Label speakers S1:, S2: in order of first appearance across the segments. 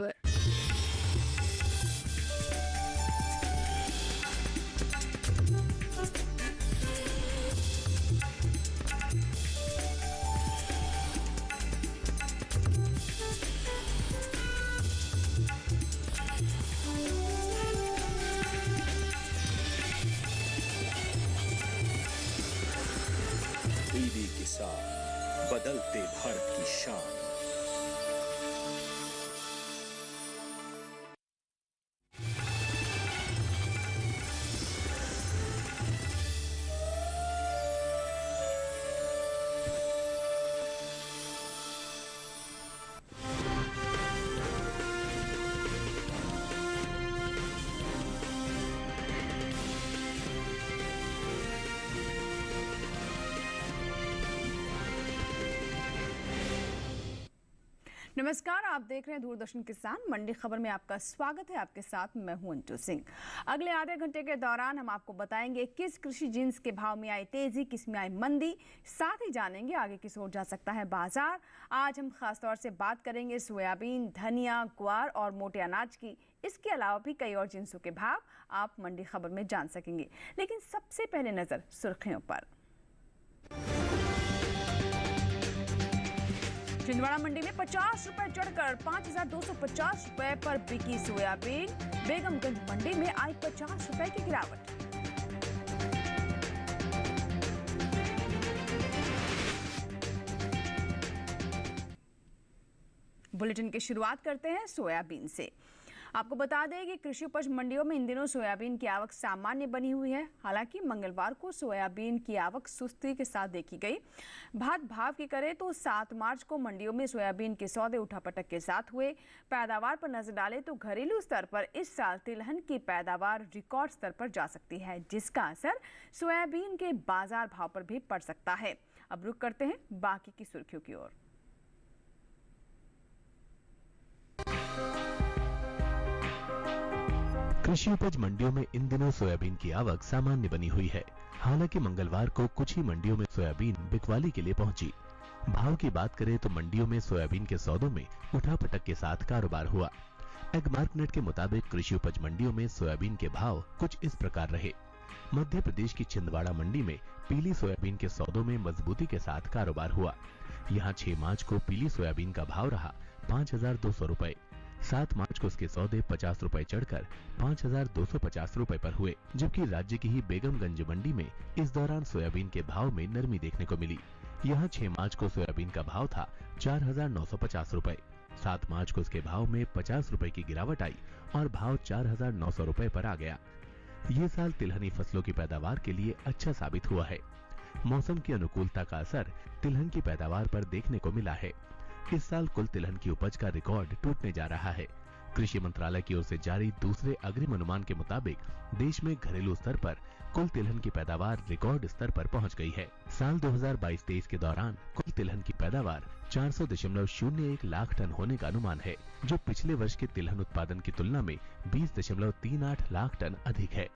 S1: पर।
S2: ईडी किसान, बदलते भारत की शान।
S3: नमस्कार, आप देख रहे हैं दूरदर्शन किसान मंडी खबर में आपका स्वागत है। आपके साथ मैं हूं अंजू सिंह। अगले आधे घंटे के दौरान हम आपको बताएंगे किस कृषि जिन्स के भाव में आई तेजी, किस में आई मंदी, साथ ही जानेंगे आगे किस ओर जा सकता है बाजार। आज हम खास तौर से बात करेंगे सोयाबीन, धनिया, ग्वार और मोटे अनाज की। इसके अलावा भी कई और जिन्सों के भाव आप मंडी खबर में जान सकेंगे, लेकिन सबसे पहले नजर सुर्खियों पर। छिंदवाड़ा मंडी में 50 रुपए चढ़कर 5,250 रुपए पर बिकी सोयाबीन। बेगमगंज मंडी में आई 50 रुपए की गिरावट। बुलेटिन की शुरुआत करते हैं सोयाबीन से। आपको बता दें कि कृषि उपज मंडियों में इन दिनों सोयाबीन की आवक सामान्य बनी हुई है। हालांकि मंगलवार को सोयाबीन की आवक सुस्ती के साथ देखी गई। भात भाव की करें तो 7 मार्च को मंडियों में सोयाबीन के सौदे उठापटक के साथ हुए। पैदावार पर नजर डालें तो घरेलू स्तर पर इस साल तिलहन की पैदावार रिकॉर्ड स्तर पर जा सकती है, जिसका असर सोयाबीन के बाजार भाव पर भी पड़ सकता है। अब रुक करते हैं बाकी की सुर्खियों की ओर।
S4: कृषि उपज मंडियों में इन दिनों सोयाबीन की आवक सामान्य बनी हुई है। हालांकि मंगलवार को कुछ ही मंडियों में सोयाबीन बिकवाली के लिए पहुंची। भाव की बात करें तो मंडियों में सोयाबीन के सौदों में उठापटक के साथ कारोबार हुआ। एग्मार्कनेट के मुताबिक कृषि उपज मंडियों में सोयाबीन के भाव कुछ इस प्रकार रहे। मध्य प्रदेश की छिंदवाड़ा मंडी में पीली सोयाबीन के सौदों में मजबूती के साथ कारोबार हुआ। यहाँ 6 मार्च को पीली सोयाबीन का भाव रहा 5,200 रुपए। 7 मार्च को उसके सौदे 50 रुपए चढ़कर 5,250 रुपए पर हुए, जबकि राज्य की ही बेगमगंज मंडी में इस दौरान सोयाबीन के भाव में नरमी देखने को मिली। यहाँ 6 मार्च को सोयाबीन का भाव था 4,950 रुपए। 7 मार्च को उसके भाव में 50 रुपए की गिरावट आई और भाव 4,900 रुपए पर आ गया। ये साल तिलहनी फसलों की पैदावार के लिए अच्छा साबित हुआ है। मौसम की अनुकूलता का असर तिलहन की पैदावार पर देखने को मिला है। इस साल कुल तिलहन की उपज का रिकॉर्ड टूटने जा रहा है। कृषि मंत्रालय की ओर से जारी दूसरे अग्रिम अनुमान के मुताबिक देश में घरेलू स्तर पर कुल तिलहन की पैदावार रिकॉर्ड स्तर पर पहुंच गई है। साल 2022-23 के दौरान कुल तिलहन की पैदावार 400.01 लाख टन होने का अनुमान है, जो पिछले वर्ष के तिलहन उत्पादन की तुलना में 20.38 लाख टन अधिक है।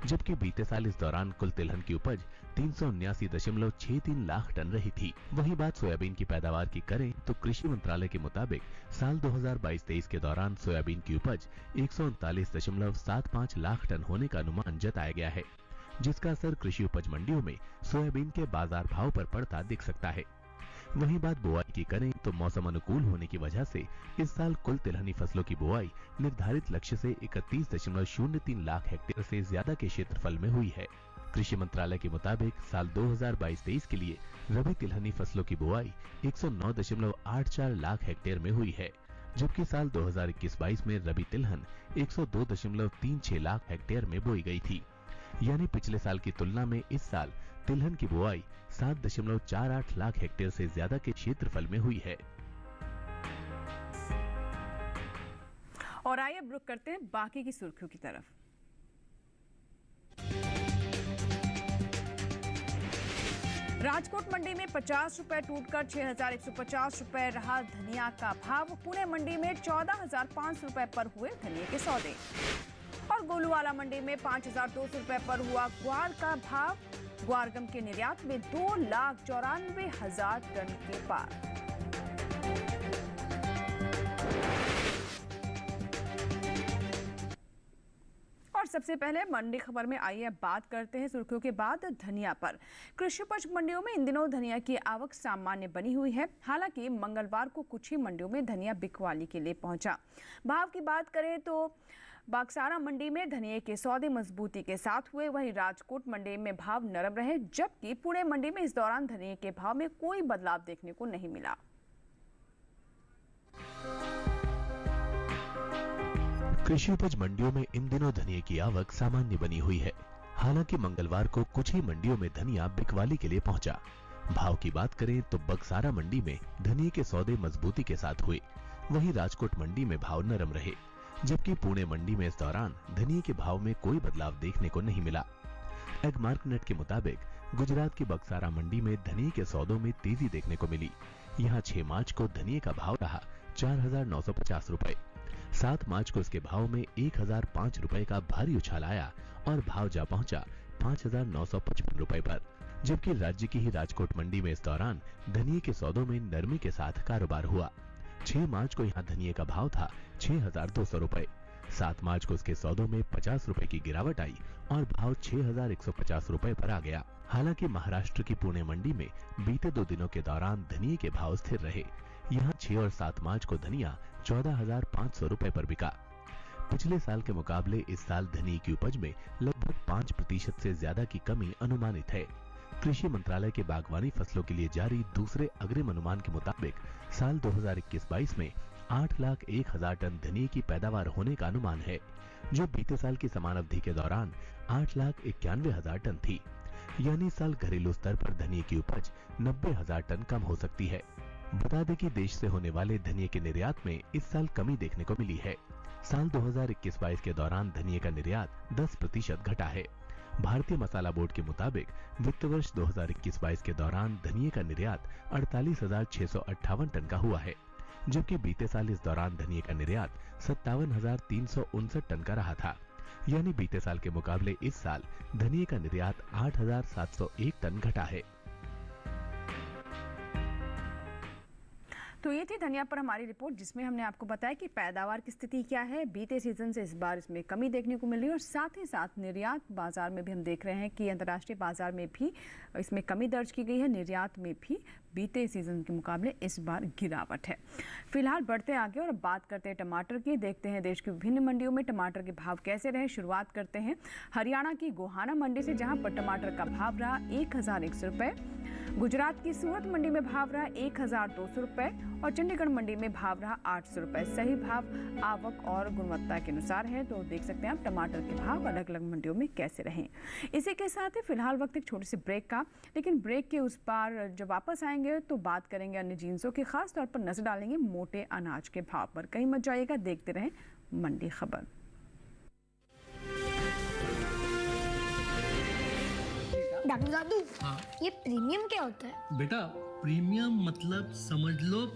S4: जबकि बीते साल इस दौरान कुल तिलहन की उपज 379.63 लाख टन रही थी। वहीं बात सोयाबीन की पैदावार की करें तो कृषि मंत्रालय के मुताबिक साल 2022-23 के दौरान सोयाबीन की उपज 139.75 लाख टन होने का अनुमान जताया गया है, जिसका असर कृषि उपज मंडियों में सोयाबीन के बाजार भाव पर पड़ता दिख सकता है। वहीं बात बुआई की करें तो मौसम अनुकूल होने की वजह से इस साल कुल तिलहनी फसलों की बुआई निर्धारित लक्ष्य से 31.03 लाख हेक्टेयर से ज्यादा के क्षेत्रफल में हुई है। कृषि मंत्रालय के मुताबिक साल 2022-23 के लिए रबी तिलहनी फसलों की बुआई 109.84 लाख हेक्टेयर में हुई है, जबकि साल 2021-22 में रबी तिलहन 102.36 लाख हेक्टेयर में बोई गई थी। यानी पिछले साल की तुलना में इस साल तिलहन की बुआई 7.48 लाख हेक्टेयर से ज्यादा के क्षेत्रफल में हुई है।
S3: और आइए अब रुक करते हैं बाकी की सुर्खियों की तरफ। राजकोट मंडी में 50 रुपए टूटकर 6,150 रुपए रहा धनिया का भाव। पुणे मंडी में 14,500 रुपए पर हुए धनिया के सौदे। और गोलूवाला मंडी में 5,200 रुपए पर हुआ ग्वार का भाव। ग्वारगम के निर्यात में 2,94,000 टन के पार। सबसे पहले मंडी खबर में आइए बात करते हैं सुर्खियों के बाद धनिया पर। कृषि उपज मंडियों में इन दिनों धनिया की आवक सामान्य बनी हुई है। हालांकि मंगलवार को कुछ ही मंडियों में धनिया बिकवाली के लिए पहुंचा। भाव की बात करें तो बक्सारा मंडी में धनिया के सौदे मजबूती के साथ हुए, वहीं राजकोट मंडी में भाव नरम रहे, जबकि पुणे मंडी में इस दौरान धनिया के भाव में कोई बदलाव देखने को नहीं मिला।
S4: कृषि उपज मंडियों में इन दिनों धनिया की आवक सामान्य बनी हुई है। हालांकि मंगलवार को कुछ ही मंडियों में धनिया बिकवाली के लिए पहुंचा। भाव की बात करें तो बक्सारा मंडी में धनिया के सौदे मजबूती के साथ हुए, वहीं राजकोट मंडी में भाव नरम रहे, जबकि पुणे मंडी में इस दौरान धनिया के भाव में कोई बदलाव देखने को नहीं मिला। एगमार्कनेट के मुताबिक गुजरात की बक्सारा मंडी में धनिया के सौदों में तेजी देखने को मिली। यहाँ 6 मार्च को धनिया का भाव रहा 4,950 रुपए। 7 मार्च को इसके भाव में 1,005 रुपए का भारी उछाल आया और भाव जा पहुंचा 5,955 रुपए पर, जबकि राज्य की ही राजकोट मंडी में इस दौरान धनिया के सौदों में नरमी के साथ कारोबार हुआ। 6 मार्च को यहाँ धनिया का भाव था 6,200 रुपए। 7 मार्च को इसके सौदों में 50 रुपए की गिरावट आई और भाव 6,150 रुपए पर आ गया। हालांकि महाराष्ट्र की पुणे मंडी में बीते 2 दिनों के दौरान धनिया के भाव स्थिर रहे। यहाँ 6 और 7 मार्च को धनिया 14,500 रुपए पर बिका। पिछले साल के मुकाबले इस साल धनिया की उपज में लगभग 5% से ज्यादा की कमी अनुमानित है। कृषि मंत्रालय के बागवानी फसलों के लिए जारी दूसरे अग्रिम अनुमान के मुताबिक साल 2021-22 में 8,01,000 टन धनिया की पैदावार होने का अनुमान है, जो बीते साल की समान अवधि के दौरान 8,91,000 टन थी। यानी इस साल घरेलू स्तर पर धनिया की उपज 90,000 टन कम हो सकती है। बता दें कि देश से होने वाले धनिया के निर्यात में इस साल कमी देखने को मिली है। साल 2021-22 के दौरान धनिया का निर्यात 10% घटा है। भारतीय मसाला बोर्ड के मुताबिक वित्त वर्ष 2021-22 के दौरान धनिया का निर्यात 48,658 टन का हुआ है, जबकि बीते साल इस दौरान धनिया का निर्यात 57,359 टन का रहा था। यानी बीते साल के मुकाबले इस साल धनिया का निर्यात 8,701 टन घटा है।
S3: तो ये थी धनिया पर हमारी रिपोर्ट, जिसमें हमने आपको बताया कि पैदावार की स्थिति क्या है। बीते सीजन से इस बार इसमें कमी देखने को मिल रही है और साथ ही साथ निर्यात बाजार में भी हम देख रहे हैं कि अंतर्राष्ट्रीय बाजार में भी इसमें कमी दर्ज की गई है। निर्यात में भी बीते सीजन के मुकाबले इस बार गिरावट है। फिलहाल बढ़ते आगे और बात करते हैं टमाटर की। देखते हैं देश की विभिन्न मंडियों में टमाटर के भाव कैसे रहे। शुरुआत करते हैं हरियाणा की गोहाना मंडी से, जहां पर टमाटर का भाव रहा 1,100 रुपए। गुजरात की सूरत मंडी में भाव रहा 1,200 रुपए और चंडीगढ़ मंडी में भाव रहा 800 रुपए। सही भाव आवक और गुणवत्ता के अनुसार है। तो देख सकते हैं आप टमाटर के भाव अलग अलग मंडियों में कैसे रहे। इसी के साथ ही फिलहाल वक्त एक छोटी सी ब्रेक का, लेकिन ब्रेक के उस पार जब वापस आएंगे तो बात करेंगे अन्य जिन्सों की, खास तौर पर नजर डालेंगे मोटे अनाज के भाव पर। कहीं मत जाइएगा, देखते रहें मंडी खबर।
S1: दादू दादू, ये प्रीमियम क्या होता है?
S5: बेटा प्रीमियम मतलब समझ लो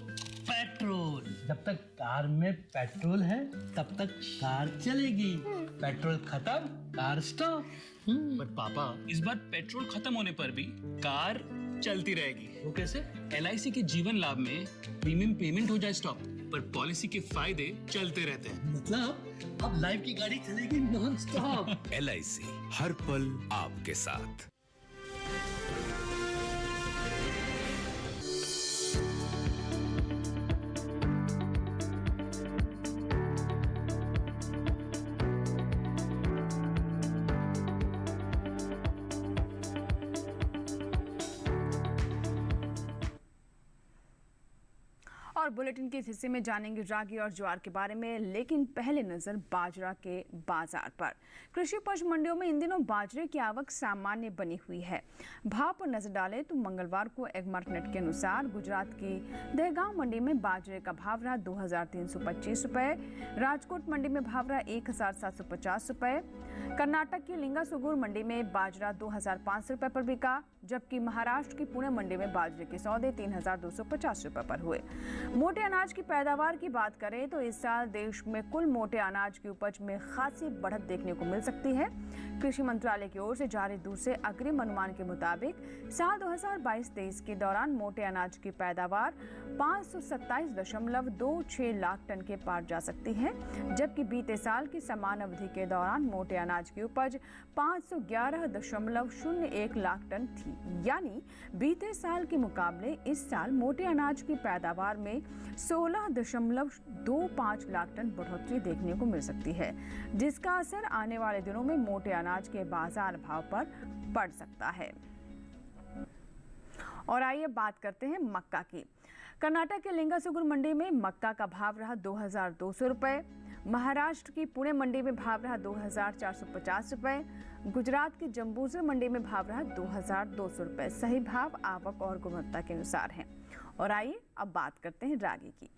S5: पेट्रोल। जब तक कार में पेट्रोल है तब तक कार चलेगी, पेट्रोल खत्म कार स्टॉप।
S6: पर पापा, इस बार पेट्रोल खत्म होने पर भी कार चलती रहेगी।
S5: वो कैसे?
S6: LIC के जीवन लाभ में प्रीमियम पेमेंट हो जाए स्टॉप, पर पॉलिसी के फायदे चलते रहते हैं।
S5: मतलब अब लाइफ की गाड़ी चलेगी नॉन स्टॉप।
S2: LIC हर पल आपके साथ।
S3: और बुलेटिन के इस हिस्से में जानेंगे रागी और ज्वार के बारे में, लेकिन पहले नजर बाजरा के बाजार पर। कृषि उपज मंडियों में इन दिनों बाजरे की आवक सामान्य बनी हुई है। भाव पर नजर डालें तो मंगलवार को एगमार्कनेट के अनुसार गुजरात की दहगांव मंडी में बाजरे का भाव रहा 2,325 रुपए, राजकोट मंडी में भाव रहा 1,750 रुपए, कर्नाटक की लिंगासुगुर मंडी में बाजरा 2,500 रुपए पर बिका, जबकि महाराष्ट्र की पुणे मंडी में बाजरे के सौदे 3,250 रुपए पर हुए। मोटे अनाज की पैदावार की बात करें तो इस साल देश में कुल मोटे अनाज की उपज में खासी बढ़त देखने को मिल सकती है। कृषि मंत्रालय की ओर से जारी दूसरे अग्रिम अनुमान के मुताबिक साल 2022-23 के दौरान मोटे अनाज की पैदावार 527.26 लाख टन के पार जा सकती है, जबकि बीते साल की समान अवधि के दौरान मोटे अनाज की उपज 511.01 लाख टन थी। यानी बीते साल के मुकाबले इस साल मोटे अनाज की पैदावार में 16.25 लाख टन बढ़ोतरी देखने को मिल सकती है, जिसका असर आने वाले दिनों में मोटे अनाज के बाजार भाव पर पड़ सकता है। और आइए बात करते हैं मक्का की। कर्नाटक के लिंगासुगुर मंडी में मक्का का भाव रहा 2,200 रुपए, महाराष्ट्र की पुणे मंडी में भाव रहा 2,450 रुपए, गुजरात की जम्बूसर मंडी में भाव रहा 2,200 रुपए। सही भाव आवक और गुणवत्ता के अनुसार हैं। और आइए अब बात करते हैं रागी की।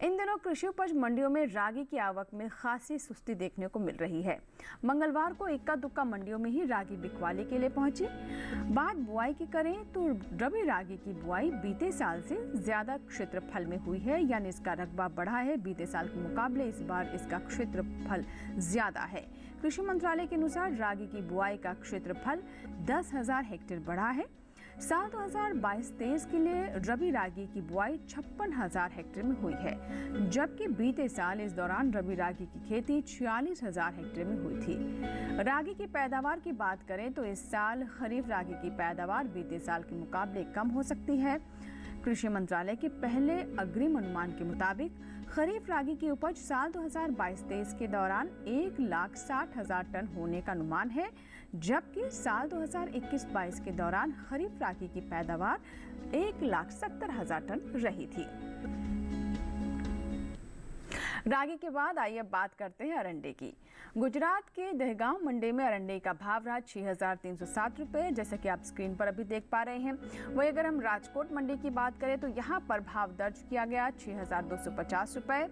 S3: इन दिनों कृषि उपज मंडियों में रागी की आवक में खासी सुस्ती देखने को मिल रही है। मंगलवार को इक्का दुक्का मंडियों में ही रागी बिकवाली के लिए पहुंची। बात बुआई की करें तो रबी रागी की बुआई बीते साल से ज्यादा क्षेत्रफल में हुई है, यानी इसका रकबा बढ़ा है। बीते साल के मुकाबले इस बार इसका क्षेत्रफल ज्यादा है। कृषि मंत्रालय के अनुसार रागी की बुआई का क्षेत्रफल 10,000 हेक्टेयर बढ़ा है। साल 2022-23 के लिए रबी रागी की बुआई 56,000 हेक्टेयर में हुई है, जबकि बीते साल इस दौरान रबी रागी की खेती 46,000 हेक्टेयर में हुई थी। रागी की पैदावार की बात करें तो इस साल खरीफ रागी की पैदावार बीते साल के मुकाबले कम हो सकती है। कृषि मंत्रालय के पहले अग्रिम अनुमान के मुताबिक खरीफ रागी की उपज साल 2022-23 के दौरान 1,60,000 टन होने का अनुमान है, जबकि साल 2021-22 के दौरान खरीफ रागी की पैदावार 1,70,000 टन रही थी। रागी के बाद आइए बात करते हैं अरंडे की। गुजरात के दहगांव मंडी में अरंडे का भाव रहा 6,307 रुपए, जैसे कि आप स्क्रीन पर अभी देख पा रहे हैं। वही अगर हम राजकोट मंडी की बात करें तो यहाँ पर भाव दर्ज किया गया 6,250 रुपए।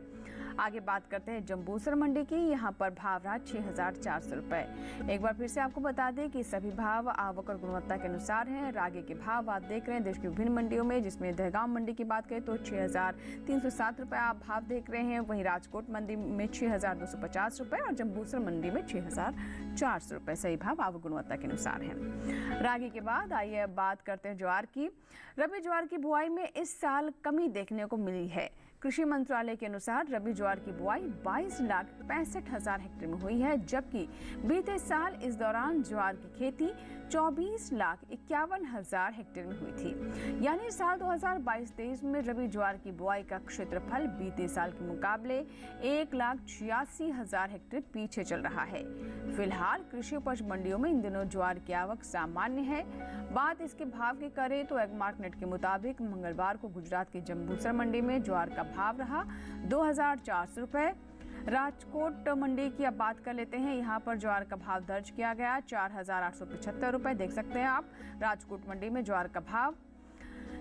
S3: आगे बात करते हैं जम्बूसर मंडी की। यहाँ पर भाव रहा 6,400 रुपए। एक बार फिर से आपको बता दें कि सभी भाव आवक और गुणवत्ता के अनुसार हैं। रागी के भाव आप देख रहे हैं देश की विभिन्न मंडियों में, जिसमें दहगांव मंडी की बात करें तो 6,307 रुपए आप भाव देख रहे हैं। वहीं राजकोट मंडी में 6,250 रुपए और जम्बूसर मंडी में 6,400 रुपए। सही भाव आवक गुणवत्ता के अनुसार हैं। रागी के बाद आइए बात करते हैं ज्वार की। रबी ज्वार की बुआई में इस साल कमी देखने को मिली है। कृषि मंत्रालय के अनुसार रबी ज्वार की बुआई 22,65,000 हेक्टेयर में हुई है, जबकि बीते साल इस दौरान ज्वार की खेती 24,51,000 हेक्टेयर में हुई थी। यानी साल 2022-23 में रबी ज्वार की बुआई का क्षेत्रफल बीते साल के मुकाबले 1,86,000 हेक्टेयर पीछे चल रहा है। फिलहाल कृषि उपज मंडियों में इन दिनों ज्वार की आवक सामान्य है। बात इसके भाव की करें तो एगमार्कनेट के मुताबिक मंगलवार को गुजरात की जम्बूसर मंडी में ज्वार का भाव रहा 2,400 रुपए। राजकोट मंडी की अब बात कर लेते हैं। यहाँ पर ज्वार का भाव दर्ज किया गया 4,875 रुपए। देख सकते हैं आप राजकोट मंडी में ज्वार का भाव।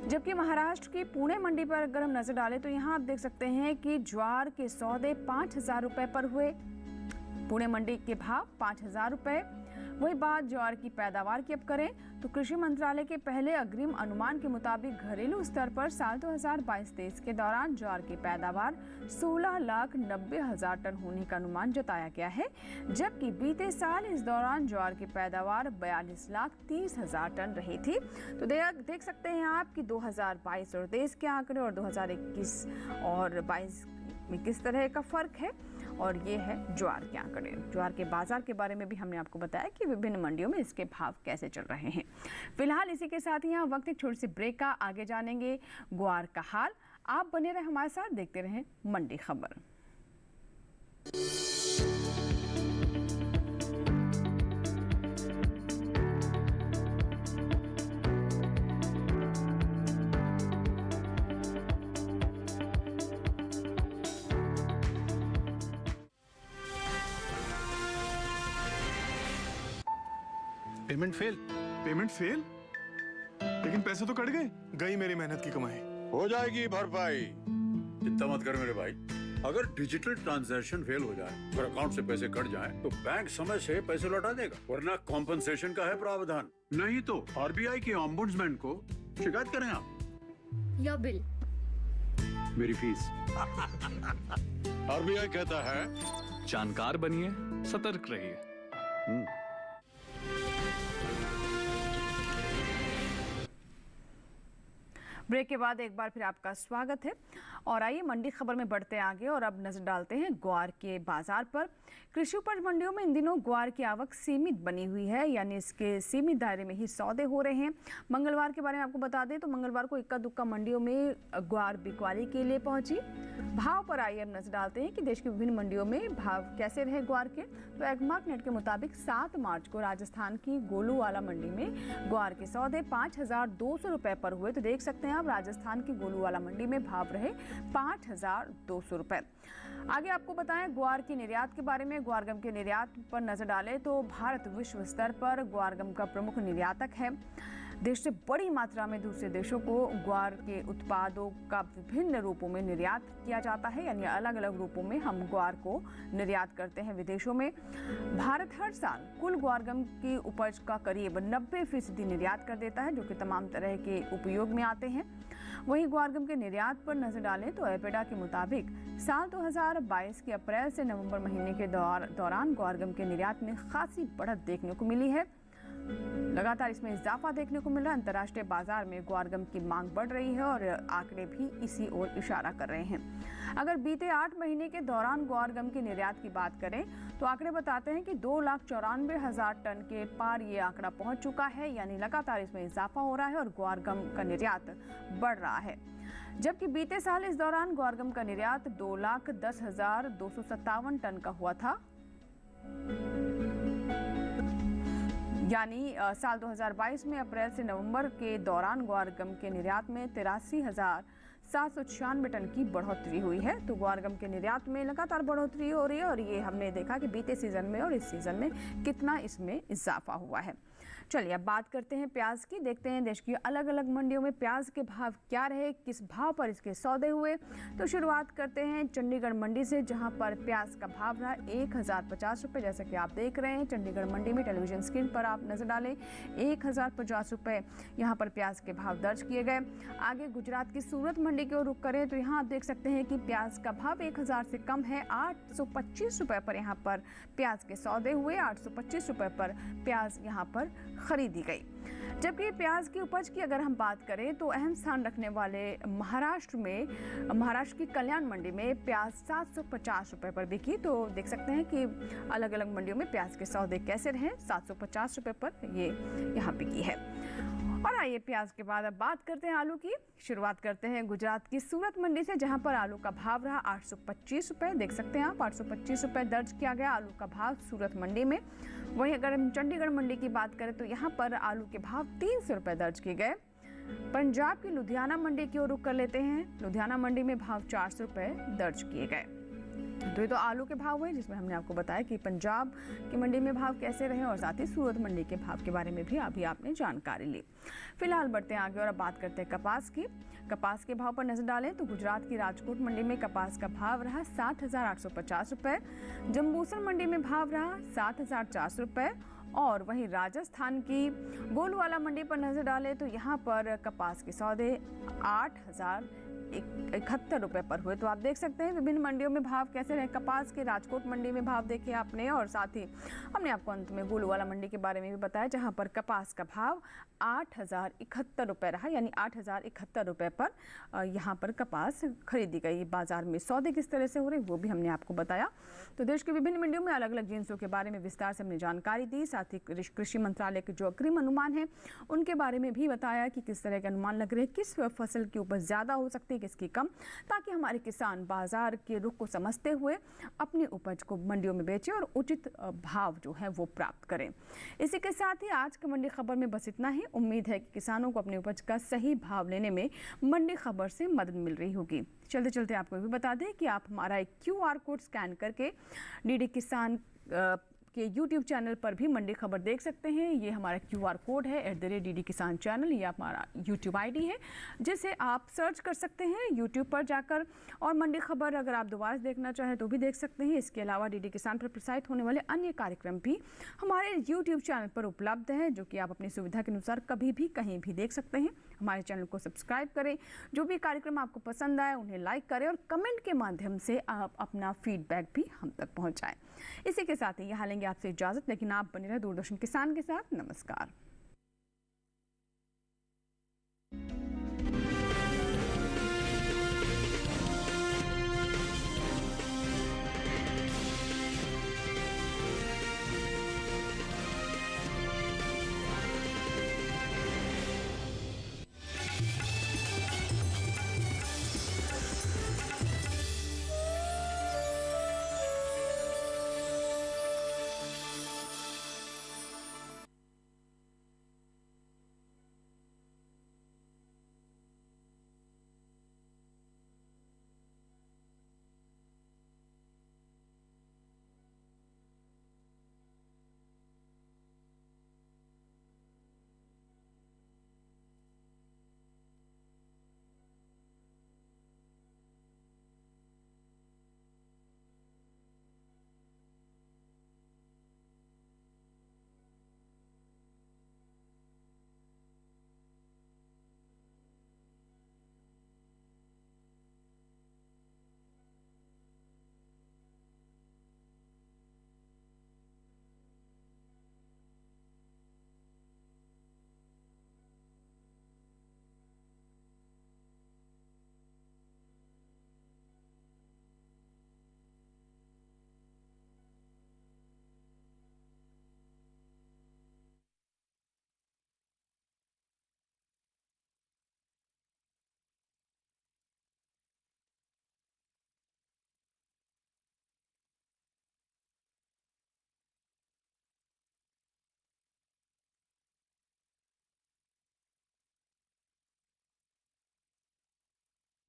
S3: जबकि महाराष्ट्र की पुणे मंडी पर अगर हम नजर डालें तो यहाँ आप देख सकते हैं कि ज्वार के सौदे 5,000 रुपए पर हुए। पुणे मंडी के भाव 5,000 रुपए। वही बात ज्वार की पैदावार की अब करें तो कृषि मंत्रालय के पहले अग्रिम अनुमान के मुताबिक घरेलू स्तर पर साल 2022-23 के दौरान ज्वार की पैदावार 16,90,000 टन होने का अनुमान जताया गया है, जबकि बीते साल इस दौरान ज्वार की पैदावार 42,30,000 टन रही थी। तो देख सकते हैं आप कि 2022 और 23 के आंकड़े और 2021 और 22 में किस तरह का फर्क है। और ये है ज्वार के आंकड़े। ज्वार के बाजार के बारे में भी हमने आपको बताया कि विभिन्न मंडियों में इसके भाव कैसे चल रहे हैं। फिलहाल इसी के साथ यहाँ वक्त एक छोटी सी ब्रेक का, आगे जानेंगे ग्वार का हाल। आप बने रहे हमारे साथ, देखते रहें मंडी खबर।
S7: Payment fail? लेकिन पैसे तो कट गए। गई मेरी मेहनत की कमाई।
S8: हो जाएगी भरपाई, चिंता मत कर मेरे भाई। अगर डिजिटल ट्रांजैक्शन फेल हो जाए और अकाउंट से पैसे कट जाए तो बैंक समय से पैसे लौटा देगा, वरना कॉम्पनसेशन का है प्रावधान। नहीं तो आरबीआई के ओम्बुड्समैन को शिकायत करें आप।
S1: या बिल।
S8: मेरी फीस। आरबीआई कहता है
S6: जानकार बनिए, सतर्क रहिए।
S3: ब्रेक के बाद एक बार फिर आपका स्वागत है और आइए मंडी खबर में बढ़ते आगे और अब नजर डालते हैं ग्वार के बाजार पर। कृषि उपज मंडियों में इन दिनों ग्वार की आवक सीमित बनी हुई है, यानी इसके सीमित दायरे में ही सौदे हो रहे हैं। मंगलवार के बारे में आपको बता दें तो मंगलवार को इक्का दुक्का मंडियों में ग्वार बिकवाली के लिए पहुंची। भाव पर आइए अब नजर डालते हैं कि देश की विभिन्न मंडियों में भाव कैसे रहे ग्वार के। तो एगमार्क नेट के मुताबिक 7 मार्च को राजस्थान की गोलूवाला मंडी में ग्वार के सौदे 5,200 रुपए पर हुए। तो देख सकते हैं आप राजस्थान की गोलूवाला मंडी में भाव रहे 5,200 रुपए। आगे आपको बताएं ग्वार की निर्यात के बारे में। ग्वारगम के निर्यात पर नजर डालें तो भारत विश्व स्तर पर ग्वारगम का प्रमुख निर्यातक है। देश से बड़ी मात्रा में दूसरे देशों को ग्वार के उत्पादों का विभिन्न रूपों में निर्यात किया जाता है, यानी अलग अलग रूपों में हम ग्वार को निर्यात करते हैं विदेशों में। भारत हर साल कुल ग्वारगम की उपज का करीब 90% निर्यात कर देता है, जो कि तमाम तरह के उपयोग में आते हैं। वहीं ग्वारगम के निर्यात पर नजर डालें तो एपेडा के मुताबिक साल 2022 के अप्रैल से नवंबर महीने के दौरान ग्वारगम के निर्यात में खासी बढ़त देखने को मिली है। लगातार इसमें इजाफा देखने को मिल रहा है। अंतर्राष्ट्रीय बाजार में ग्वारगम की मांग बढ़ रही है और आंकड़े भी इसी ओर इशारा कर रहे हैं। अगर बीते 8 महीने के दौरान ग्वारगम की निर्यात की बात करें तो आंकड़े बताते हैं कि 2,94,000 टन के पार ये आंकड़ा पहुंच चुका है, यानी लगातार इसमें इजाफा हो रहा है और ग्वारगम का निर्यात बढ़ रहा है। जबकि बीते साल इस दौरान ग्वारगम का निर्यात 2,10,257 टन का हुआ था, यानी साल 2022 में अप्रैल से नवंबर के दौरान ग्वारगम के निर्यात में 83,796 टन की बढ़ोतरी हुई है। तो ग्वारगम के निर्यात में लगातार बढ़ोतरी हो रही है और ये हमने देखा कि बीते सीजन में और इस सीजन में कितना इसमें इजाफा हुआ है। चलिए अब बात करते हैं प्याज की। देखते हैं देश की अलग अलग मंडियों में प्याज के भाव क्या रहे, किस भाव पर इसके सौदे हुए। तो शुरुआत करते हैं चंडीगढ़ मंडी से, जहां पर प्याज का भाव रहा 1,050 रुपये। जैसा कि आप देख रहे हैं चंडीगढ़ मंडी में टेलीविजन स्क्रीन पर आप नजर डालें 1,050 रुपये यहाँ पर प्याज के भाव दर्ज किए गए। आगे गुजरात की सूरत मंडी की ओर रुख करें तो यहाँ आप देख सकते हैं कि प्याज का भाव 1,000 से कम है। 825 रुपये पर यहाँ पर प्याज के सौदे हुए। 825 रुपये पर प्याज यहाँ पर खरीदी गई। जबकि प्याज की उपज की अगर हम बात करें तो अहम स्थान रखने वाले महाराष्ट्र की कल्याण मंडी में प्याज 750 रुपये पर बिकी। तो देख सकते हैं कि अलग अलग मंडियों में प्याज के सौदे कैसे रहे। 750 रुपये पर ये यहाँ बिकी है। और आइए प्याज के बाद अब बात करते हैं आलू की। शुरुआत करते हैं गुजरात की सूरत मंडी से, जहां पर आलू का भाव रहा 825 रुपये। देख सकते हैं आप 825 रुपये दर्ज किया गया आलू का भाव सूरत मंडी में। वहीं अगर हम चंडीगढ़ मंडी की बात करें तो यहाँ पर आलू के भाव 300 रुपये दर्ज किए गए। पंजाब की लुधियाना मंडी की ओर रुख कर लेते हैं। लुधियाना मंडी में भाव 400 रुपये दर्ज किए गए। तो ये तो आलू के भाव हुए, जिसमें हमने आपको बताया कि पंजाब की मंडी में भाव कैसे रहे और साथ ही सूरत मंडी के भाव के बारे में भी अभी आपने जानकारी ली। फिलहाल बढ़ते हैं आगे और अब बात करते हैं कपास की। कपास के भाव पर नजर डालें तो गुजरात की राजकोट मंडी में कपास का भाव रहा 7,850 रुपये। जम्बूसर मंडी में भाव रहा 7,400 रुपये। और वहीं राजस्थान की गोलूवाला मंडी पर नजर डालें तो यहाँ पर कपास के सौदे 8,071 रुपये पर हुए। तो आप देख सकते हैं विभिन्न मंडियों में भाव कैसे रहे। कपास के राजकोट मंडी में भाव देखे आपने और साथ ही हमने आपको अंत में गोलूवाला मंडी के बारे में भी बताया, जहां पर कपास का भाव 8,071 रुपये रहा, यानी 8,071 रुपये पर यहाँ पर कपास खरीदी गई। बाजार में सौदे किस तरह से हो रहे वो भी हमने आपको बताया। तो देश के विभिन्न मंडियों में अलग अलग जिन्सों के बारे में विस्तार से हमने जानकारी दी। साथ ही कृषि मंत्रालय के जो अग्रिम अनुमान है उनके बारे में भी बताया कि किस तरह के अनुमान लग रहे हैं, किस फसल की उपज ज़्यादा हो सकती है, किसकी कम, ताकि हमारे किसान बाजार के रुख को समझते हुए अपनी उपज को मंडियों में बेचें और उचित भाव जो है वो प्राप्त करें। इसी के साथ ही आज की मंडी खबर में बस इतना ही। उम्मीद है कि किसानों को अपनी उपज का सही भाव लेने में मंडी खबर से मदद मिल रही होगी। चलते चलते आपको भी बता दें कि आप हमारा एक QR कोड स्कैन करके DD किसान के यूट्यूब चैनल पर भी मंडी खबर देख सकते हैं। ये हमारा QR कोड है @DD किसान चैनल, ये हमारा यूट्यूब ID है जिसे आप सर्च कर सकते हैं यूट्यूब पर जाकर। और मंडी खबर अगर आप दोबारा देखना चाहें तो भी देख सकते हैं। इसके अलावा DD किसान पर प्रसारित होने वाले अन्य कार्यक्रम भी हमारे यूट्यूब चैनल पर उपलब्ध हैं, जो कि आप अपनी सुविधा के अनुसार कभी भी कहीं भी देख सकते हैं। हमारे चैनल को सब्सक्राइब करें, जो भी कार्यक्रम आपको पसंद आए उन्हें लाइक करें और कमेंट के माध्यम से आप अपना फीडबैक भी हम तक पहुंचाएं। इसी के साथ ही यहाँ लेंगे आपसे इजाजत, लेकिन आप बने रहे दूरदर्शन किसान के साथ। नमस्कार।